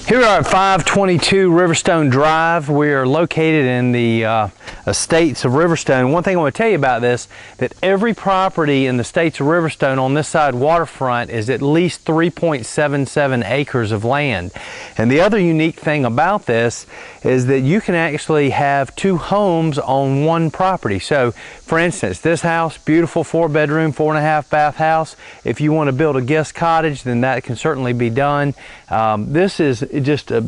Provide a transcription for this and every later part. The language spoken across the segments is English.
Here we are at 522 Riverstone Drive. We are located in the estates of Riverstone. One thing I want to tell you about this, that every property in the estates of Riverstone on this side waterfront is at least 3.77 acres of land. And the other unique thing about this is that you can actually have two homes on one property. So for instance, this house, beautiful 4-bedroom, 4.5 bath house. If you want to build a guest cottage, then that can certainly be done. This is just a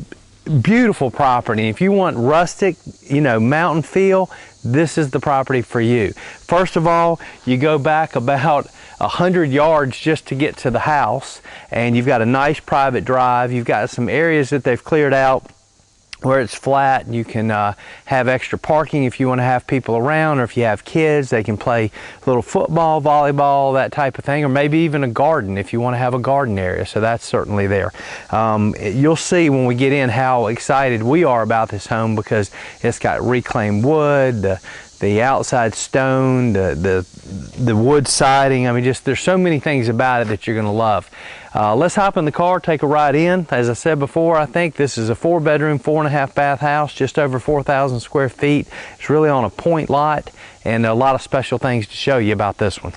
beautiful property. If you want rustic, mountain feel, this is the property for you. First of all, you go back about 100 yards just to get to the house, and you've got a nice private drive. You've got some areas that they've cleared out where it's flat. You can have extra parking if you want to have people around, or if you have kids, they can play a little football, volleyball, that type of thing, or maybe even a garden if you want to have a garden area. So that's certainly there. You'll see when we get in how excited we are about this home, because it's got reclaimed wood, the outside stone, the wood siding. I mean, just there's so many things about it that you're going to love. Let's hop in the car, take a ride in. As I said before, I think this is a 4-bedroom, 4.5 bath house, just over 4,000 square feet. It's really on a point lot, and a lot of special things to show you about this one.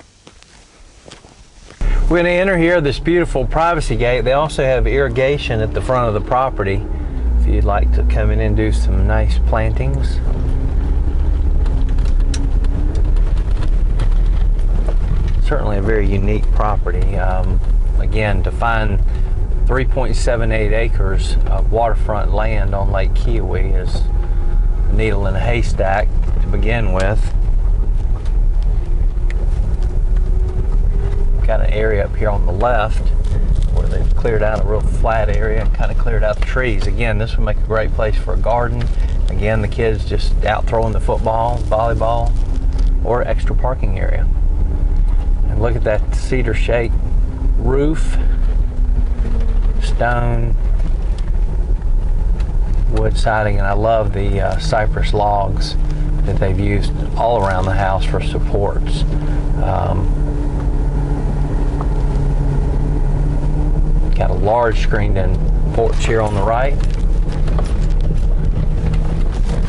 We're going to enter here this beautiful privacy gate. They also have irrigation at the front of the property if you'd like to come in and do some nice plantings. Certainly a very unique property. Again, to find 3.78 acres of waterfront land on Lake Keowee is a needle in a haystack to begin with. Got an area up here on the left where they've cleared out a real flat area and kind of cleared out the trees. Again, this would make a great place for a garden. Again, the kids just out throwing the football, volleyball, or extra parking area. And look at that cedar shake roof, stone, wood siding, and I love the cypress logs that they've used all around the house for supports. Got a large screened-in porch here on the right.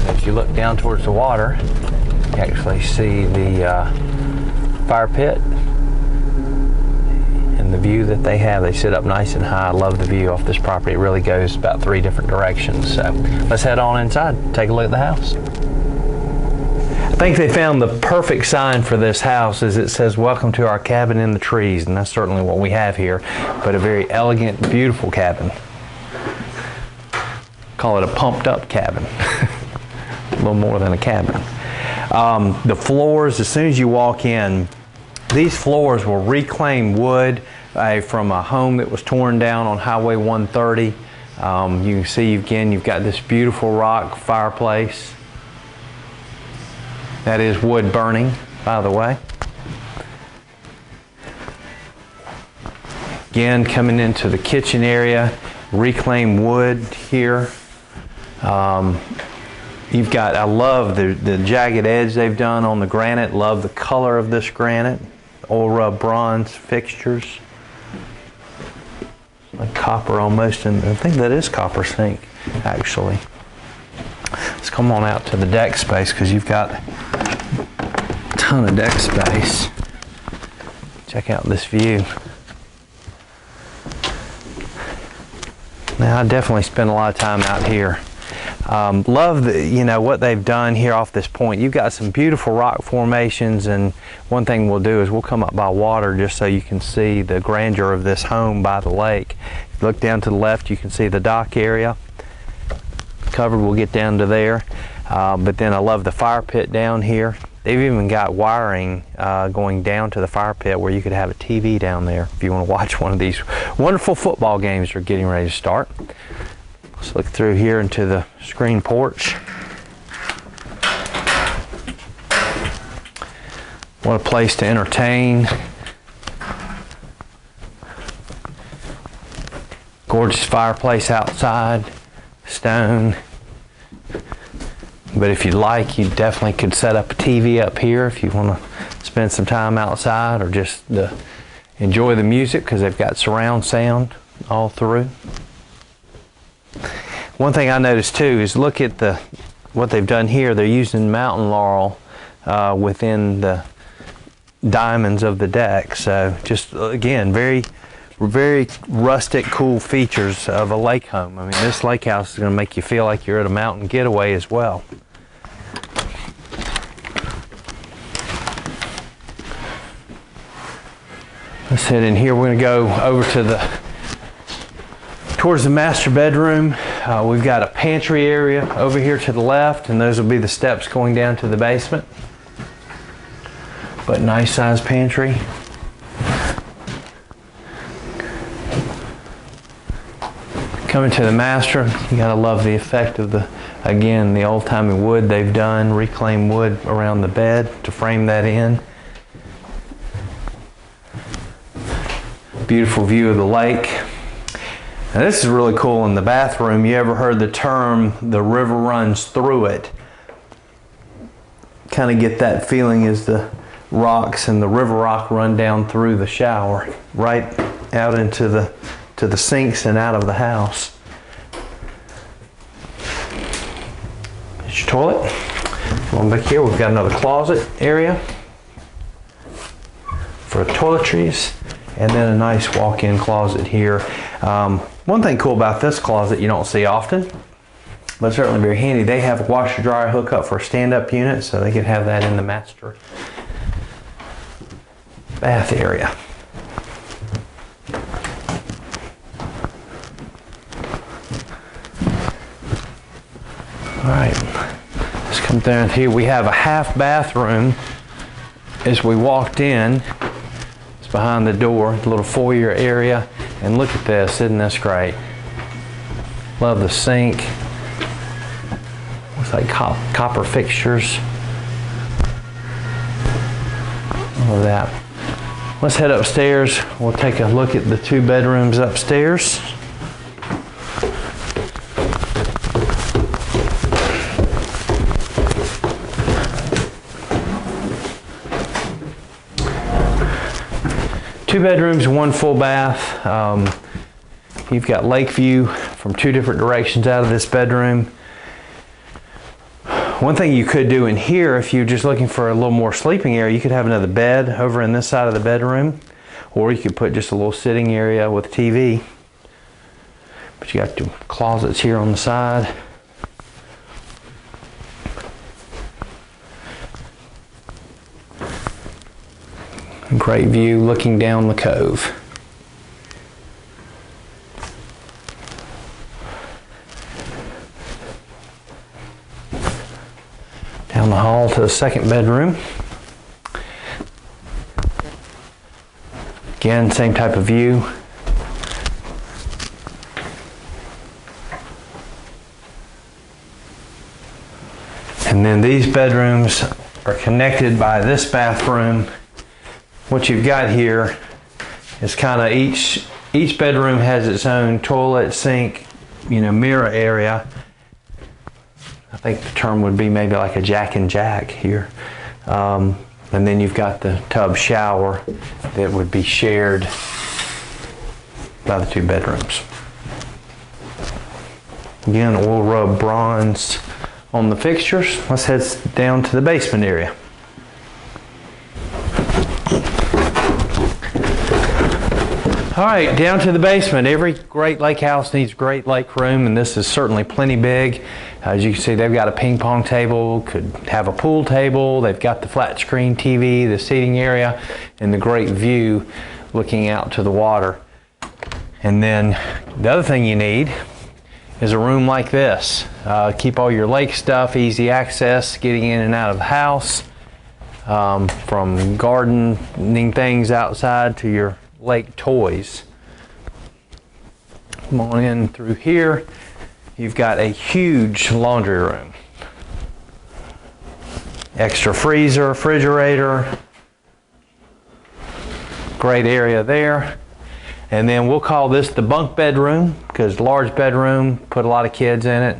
As you look down towards the water, you actually see the fire pit. The view that they have, they sit up nice and high. I love the view off this property. It really goes about 3 different directions. So let's head on inside, take a look at the house. I think they found the perfect sign for this house, as it says, "Welcome to our cabin in the trees," and that's certainly what we have here, but a very elegant, beautiful cabin. Call it a pumped up cabin. A little more than a cabin. The floors, as soon as you walk in, these floors were reclaimed wood from a home that was torn down on Highway 130. You can see again, you've got this beautiful rock fireplace. That is wood burning, by the way. Again, coming into the kitchen area, reclaimed wood here. You've got, I love the jagged edge they've done on the granite. Love the color of this granite. Oil rub bronze fixtures. Like copper almost, and I think that is copper zinc, actually. Let's come on out to the deck space, because you've got a ton of deck space. Check out this view. Now, I definitely spend a lot of time out here. Love what they've done here off this point. You've got some beautiful rock formations, and one thing we'll do is we'll come up by water just so you can see the grandeur of this home by the lake. If you look down to the left, you can see the dock area covered. We'll get down to there, but then I love the fire pit down here. They've even got wiring going down to the fire pit where you could have a TV down there if you want to watch one of these wonderful football games that are getting ready to start. Let's look through here into the screen porch. What a place to entertain. Gorgeous fireplace outside, stone. But if you'd like, you definitely could set up a TV up here if you want to spend some time outside, or just enjoy the music, because they've got surround sound all through. One thing I noticed too is look at what they've done here. They're using mountain laurel within the diamonds of the deck. So just again, very rustic, cool features of a lake home. I mean, this lake house is going to make you feel like you're at a mountain getaway as well. Let's head in here. We're going to go over to towards the master bedroom. We've got a pantry area over here to the left, and those will be the steps going down to the basement. But nice sized pantry. Coming to the master, you gotta love the effect of the old-timey wood they've done, reclaimed wood around the bed to frame that in. Beautiful view of the lake. Now this is really cool in the bathroom. You ever heard the term, the river runs through it? Kind of get that feeling as the rocks and the river rock run down through the shower, right out into the sinks and out of the house. There's your toilet. Going back here, we've got another closet area for toiletries, and then a nice walk-in closet here. One thing cool about this closet you don't see often, but certainly very handy, they have a washer dryer hookup for a stand-up unit, so they could have that in the master bath area. All right, let's come down here. We have a half bathroom as we walked in. It's behind the door, the little foyer area. And look at this, isn't this great? Love the sink. Looks like copper fixtures. All of that. Let's head upstairs. We'll take a look at the 2 bedrooms upstairs. Two bedrooms, 1 full bath. You've got lake view from 2 different directions out of this bedroom. One thing you could do in here, if you're just looking for a little more sleeping area, you could have another bed over in this side of the bedroom, or you could put just a little sitting area with TV. But you got 2 closets here on the side. Great view looking down the cove. Down the hall to the 2nd bedroom. Again, same type of view. And then these bedrooms are connected by this bathroom. What you've got here is kind of each bedroom has its own toilet, sink, mirror area. I think the term would be maybe like a jack and jack here. And then you've got the tub shower that would be shared by the 2 bedrooms. Again, oil rub bronze on the fixtures. Let's head down to the basement area. All right, down to the basement. Every great lake house needs a great lake room, and this is certainly plenty big. As you can see, they've got a ping pong table, could have a pool table. They've got the flat screen TV, the seating area, and the great view looking out to the water. And then the other thing you need is a room like this. Keep all your lake stuff, easy access, getting in and out of the house, from gardening things outside to your lake toys. Come on in through here. You've got a huge laundry room. Extra freezer, refrigerator. Great area there. And then we'll call this the bunk bedroom, because large bedroom, put a lot of kids in it.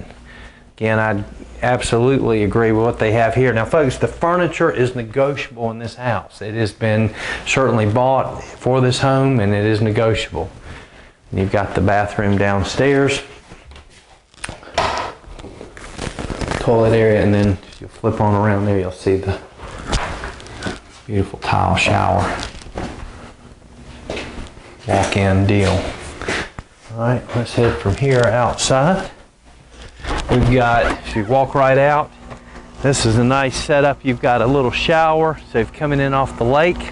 Again, I absolutely agree with what they have here. Now folks, the furniture is negotiable in this house. It has been certainly bought for this home, and it is negotiable. And you've got the bathroom downstairs. toilet area, and then if you flip on around there, you'll see the beautiful tile shower. Walk-in deal. All right, let's head from here outside. We've got, if you walk right out, this is a nice setup. You've got a little shower, so if you're coming in off the lake,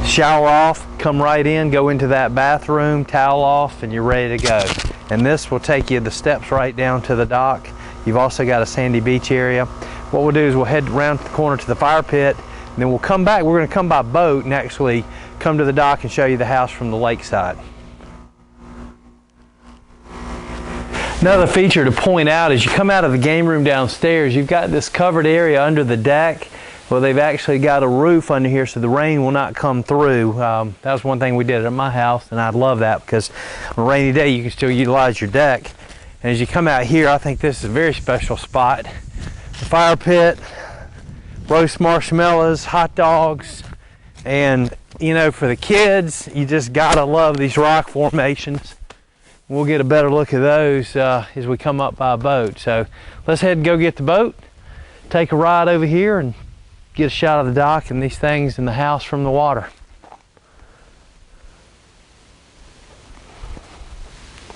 shower off, come right in, go into that bathroom, towel off, and you're ready to go. And this will take you the steps right down to the dock. You've also got a sandy beach area. What we'll do is we'll head around the corner to the fire pit, and then we'll come back. We're going to come by boat and actually come to the dock and show you the house from the lakeside. Another feature to point out is you come out of the game room downstairs, you've got this covered area under the deck. Well, they've actually got a roof under here so the rain will not come through. That was one thing we did at my house, and I love that because on a rainy day you can still utilize your deck. And as you come out here, I think this is a very special spot. The fire pit, roast marshmallows, hot dogs, and you know, for the kids, you just gotta love these rock formations. We'll get a better look at those as we come up by boat. So let's head and go get the boat, take a ride over here, and get a shot of the dock and these things in the house from the water.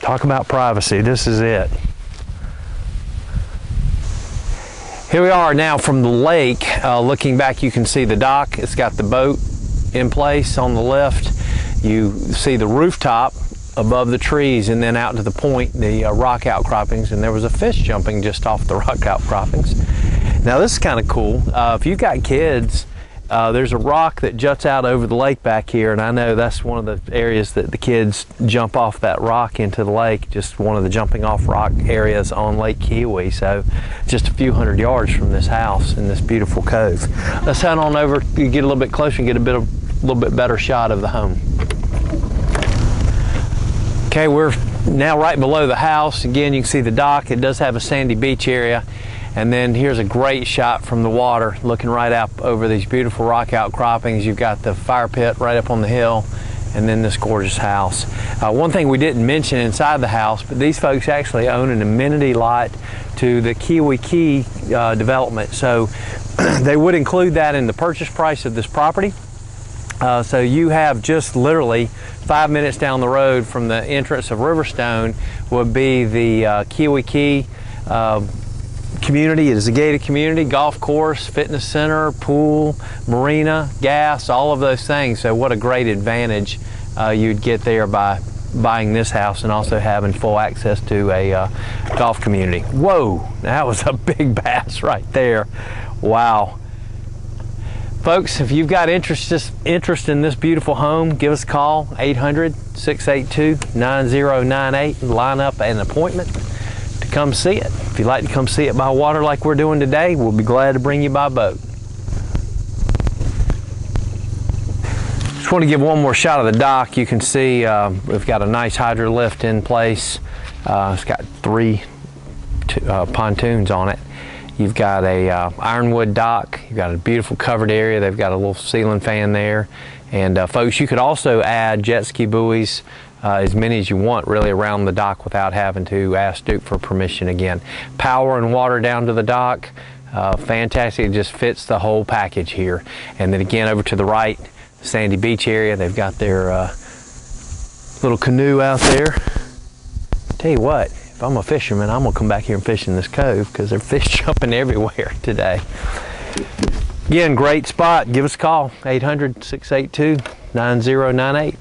Talk about privacy, this is it. Here we are now from the lake. Looking back, you can see the dock. It's got the boat in place on the left. You see the rooftop above the trees, and then out to the point, the rock outcroppings, and there was a fish jumping just off the rock outcroppings. Now this is kind of cool. If you've got kids, there's a rock that juts out over the lake back here, and I know that's one of the areas that the kids jump off that rock into the lake, just one of the jumping off rock areas on Lake Keowee. So just a few hundred yards from this house in this beautiful cove. Let's head on over, get a little bit closer and get a little bit better shot of the home. Okay, we're now right below the house. Again, you can see the dock. It does have a sandy beach area. And then here's a great shot from the water, looking right up over these beautiful rock outcroppings. You've got the fire pit right up on the hill, and then this gorgeous house. One thing we didn't mention inside the house, but these folks actually own an amenity lot to the Keowee Key development. So they would include that in the purchase price of this property. So you have just literally 5 minutes down the road from the entrance of Riverstone would be the Keowee Key community. It is a gated community, golf course, fitness center, pool, marina, gas, all of those things. So what a great advantage you'd get there by buying this house and also having full access to a golf community. Whoa, that was a big bass right there. Wow. Folks, if you've got interest in this beautiful home, give us a call, 800-682-9098, and line up an appointment to come see it. If you'd like to come see it by water like we're doing today, we'll be glad to bring you by boat. Just want to give one more shot of the dock. You can see we've got a nice hydro lift in place. It's got 3 pontoons on it. You've got a ironwood dock. You've got a beautiful covered area. They've got a little ceiling fan there. And folks, you could also add jet ski buoys, as many as you want, really, around the dock without having to ask Duke for permission again. Power and water down to the dock, fantastic. It just fits the whole package here. And then again, over to the right, sandy beach area. They've got their little canoe out there. Tell you what, if I'm a fisherman, I'm gonna come back here and fish in this cove because there's fish jumping everywhere today. Again, great spot. Give us a call, 800-682-9098.